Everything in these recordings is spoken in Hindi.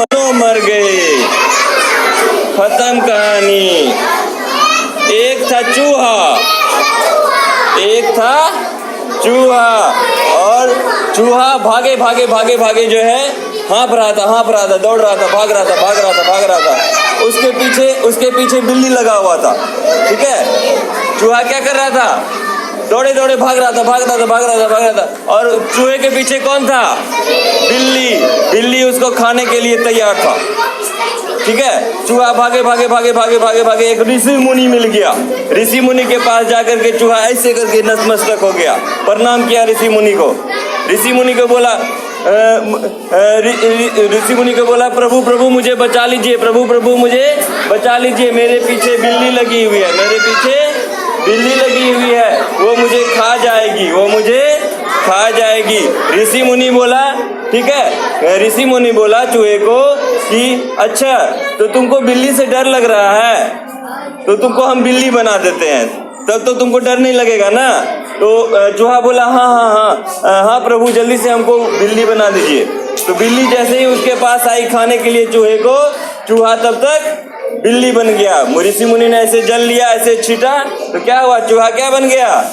दोनों मर गए। खत्म कहानी। एक था चूहा, एक था चूहा, और चूहा भागे भागे भागे भागे जो है हाँफ रहा था, दौड़ रहा था, भाग रहा था। उसके पीछे बिल्ली लगा हुआ था। ठीक है, चूहा क्या कर रहा था? दौड़े दौड़े भाग रहा था। और चूहे के पीछे कौन था? बिल्ली उसको खाने के लिए तैयार था। ठीक है, चूहा भागे एक ऋषि मुनि मिल गया। ऋषि मुनि के पास जाकर के चूहा ऐसे करके नतमस्तक हो गया, प्रणाम किया ऋषि मुनि को। ऋषि मुनि को बोला प्रभु मुझे बचा लीजिए, प्रभु मुझे बचा लीजिए, मेरे पीछे बिल्ली लगी हुई है, वो मुझे खा जाएगी। ऋषि मुनि बोला, ठीक है, ऋषि मुनि बोला चूहे को कि अच्छा, तो तुमको बिल्ली से डर लग रहा है, तो तुमको हम बिल्ली बना देते हैं, तब तो तुमको डर नहीं लगेगा ना। तो चूहा बोला हाँ प्रभु, जल्दी से हमको बिल्ली बना दीजिए। तो बिल्ली जैसे ही उसके पास आई खाने के लिए चूहे को, चूहा तब तक बिल्ली बन गया। ऋषि मुनि ने ऐसे जल लिया, ऐसे छीटा, तो क्या हुआ? चूहा क्या बन गया?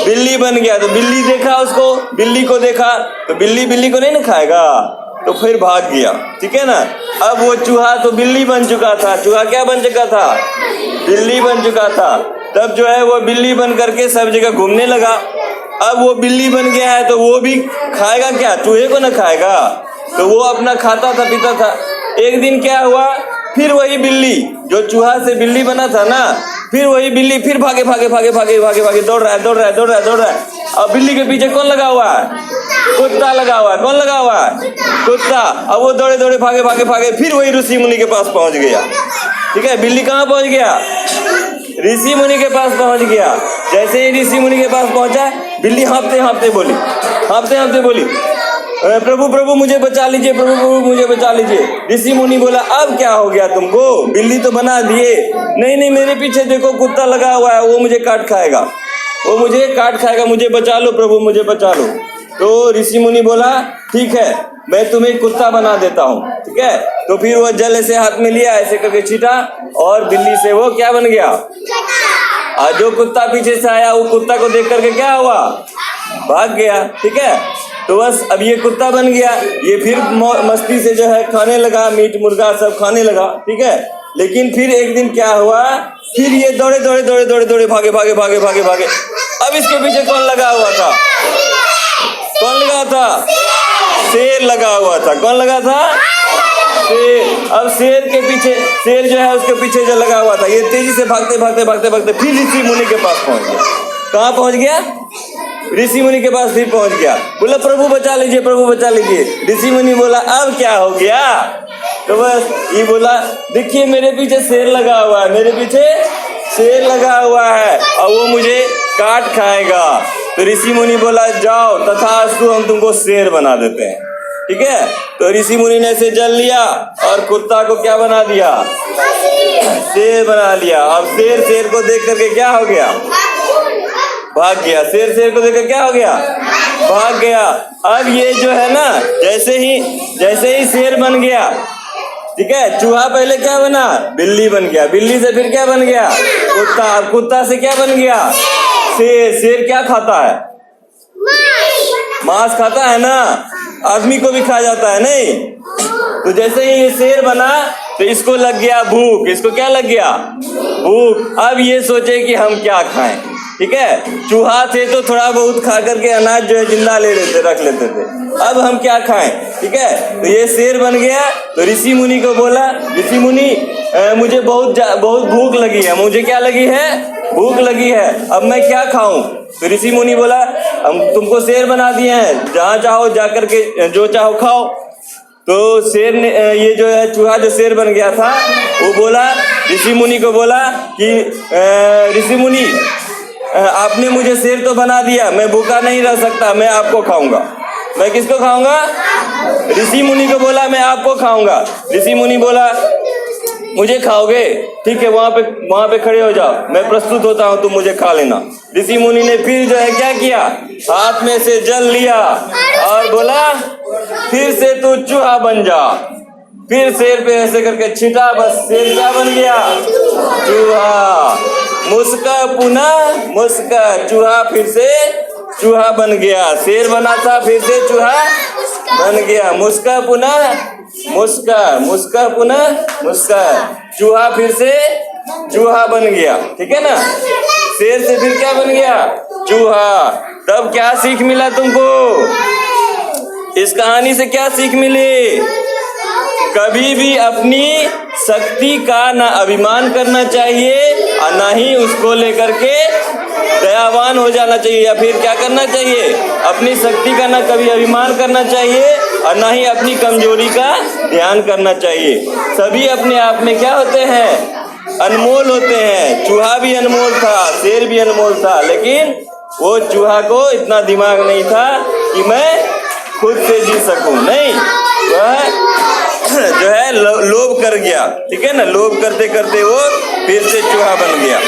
बिल्ली बन गया। तो बिल्ली देखा उसको, बिल्ली को देखा, तो बिल्ली को नहीं ना खाएगा, तो फिर भाग गया। ठीक है ना। अब वो चूहा तो बिल्ली बन चुका था। चूहा क्या बन चुका था? बिल्ली बन चुका था। तब जो है वो बिल्ली बन करके सब जगह घूमने लगा। अब वो बिल्ली बन गया है तो वो भी खाएगा क्या? चूहे को ना खाएगा। तो वो अपना खाता था, पीता था। एक दिन क्या हुआ, फिर वही बिल्ली जो चूहा से बिल्ली बना था ना, फिर वही बिल्ली फिर भागे दौड़ रहा है। अब बिल्ली के पीछे कौन लगा हुआ है? कुत्ता लगा हुआ है। कौन लगा हुआ है? कुत्ता। अब वो दौड़े भागे फिर वही ऋषि मुनि के पास पहुंच गया। ठीक है, बिल्ली कहाँ पहुंच गया? ऋषि मुनि के पास पहुंच गया। जैसे ही ऋषि मुनि के पास पहुंचा, बिल्ली हाँफते बोली प्रभु मुझे बचा लीजिए, प्रभु मुझे बचा लीजिए। ऋषि मुनि बोला अब क्या हो गया तुमको? बिल्ली तो बना दिए। नहीं, मेरे पीछे देखो कुत्ता लगा हुआ है, वो मुझे काट खाएगा, मुझे बचा लो प्रभु, मुझे बचा लो। तो ऋषि मुनि बोला ठीक है, मैं तुम्हें कुत्ता बना देता हूँ। ठीक है, तो फिर वो जल ऐसे हाथ में लिया, ऐसे करके छीटा, और बिल्ली से वो क्या बन गया? और जो कुत्ता पीछे से आया, वो कुत्ता को देख करके क्या हुआ? भाग गया। ठीक है, तो बस अब ये कुत्ता बन गया। ये फिर मस्ती से जो है खाने लगा, मीट मुर्गा सब खाने लगा। ठीक है, लेकिन फिर एक दिन क्या हुआ, फिर ये दौड़े भागे। अब इसके पीछे कौन लगा हुआ था? शेर लगा हुआ था। कौन लगा था? शेर। अब शेर के पीछे, शेर जो है उसके पीछे जो लगा हुआ था, ये तेजी से भागते फिर ऋषि मुनि के पास पहुंच गया। कहाँ पहुंच गया? ऋषि मुनि के पास फिर पहुंच गया। बोला प्रभु बचा लीजिए। ऋषि मुनि बोला अब क्या हो गया? तो बस ये बोला देखिए मेरे पीछे शेर लगा हुआ है और वो मुझे काट खाएगा। तो ऋषि मुनि बोला जाओ तथास्तु, हम तुमको शेर बना देते हैं। ठीक है, तो ऋषि मुनि ने से जल लिया और कुत्ता को क्या बना दिया? शेर बना लिया। अब शेर को देख करके क्या हो गया? भाग गया। शेर को देखकर क्या हो गया? भाग गया। अब ये जो है ना, जैसे ही शेर बन गया, ठीक है, चूहा पहले क्या बना? बिल्ली बन गया। बिल्ली से फिर क्या बन गया? कुत्ता। अब कुत्ता से क्या बन गया? शेर क्या खाता है? मांस खाता है ना, आदमी को भी खा जाता है नहीं। तो जैसे ही ये शेर बना तो इसको लग गया भूख। इसको क्या लग गया? भूख। अब ये सोचे कि हम क्या खाएं। ठीक है, चूहा थे तो थोड़ा बहुत खा करके अनाज जो है जिंदा रख लेते थे। अब हम क्या खाएं? ठीक है, तो ये शेर बन गया। तो ऋषि मुनि को बोला, ऋषि मुनि मुझे बहुत भूख लगी है। मुझे क्या लगी है? भूख लगी है। अब मैं क्या खाऊं? तो ऋषि मुनि बोला हम तुमको शेर बना दिए हैं, जहाँ चाहो जा करके जो चाहो खाओ। तो शेर ने, ये जो है चूहा जो शेर बन गया था, वो बोला ऋषि मुनि को बोला कि ऋषि मुनि आपने मुझे शेर तो बना दिया, मैं भूखा नहीं रह सकता, मैं आपको खाऊंगा। मैं किसको खाऊंगा? ऋषि मुनि को बोला मैं आपको खाऊंगा। ऋषि मुनि बोला मुझे खाओगे? ठीक है, वहां पे खड़े हो जाओ, मैं प्रस्तुत होता हूँ, तुम मुझे खा लेना। ऋषि मुनि ने फिर जो है क्या किया? हाथ में से जल लिया और बोला फिर से तू चूहा बन जा। फिर शेर पे ऐसे करके छिटा, बस शेर क्या बन गया? चूहा। मुस्का पुनः मुस्का, चूहा फिर से चूहा बन गया। शेर बना था, फिर से चूहा बन गया। मुस्का पुनः मुस्का, मुस्का पुनः मुस्का, चूहा फिर से चूहा बन गया। ठीक है ना? शेर से फिर क्या बन गया? चूहा। तब क्या सीख मिला तुमको? इस कहानी से क्या सीख मिली? कभी भी अपनी शक्ति का ना अभिमान करना चाहिए और ना ही उसको लेकर के दयावान हो जाना चाहिए। या फिर क्या करना चाहिए? अपनी शक्ति का ना कभी अभिमान करना चाहिए और ना ही अपनी कमजोरी का ध्यान करना चाहिए। सभी अपने आप में क्या होते हैं? अनमोल होते हैं। चूहा भी अनमोल था, शेर भी अनमोल था, लेकिन वो चूहा को इतना दिमाग नहीं था कि मैं खुद से जी सकूं। नहीं, वह जो है लोभ कर गया। ठीक है ना? लोभ करते करते वो फिर से चूहा बन गया।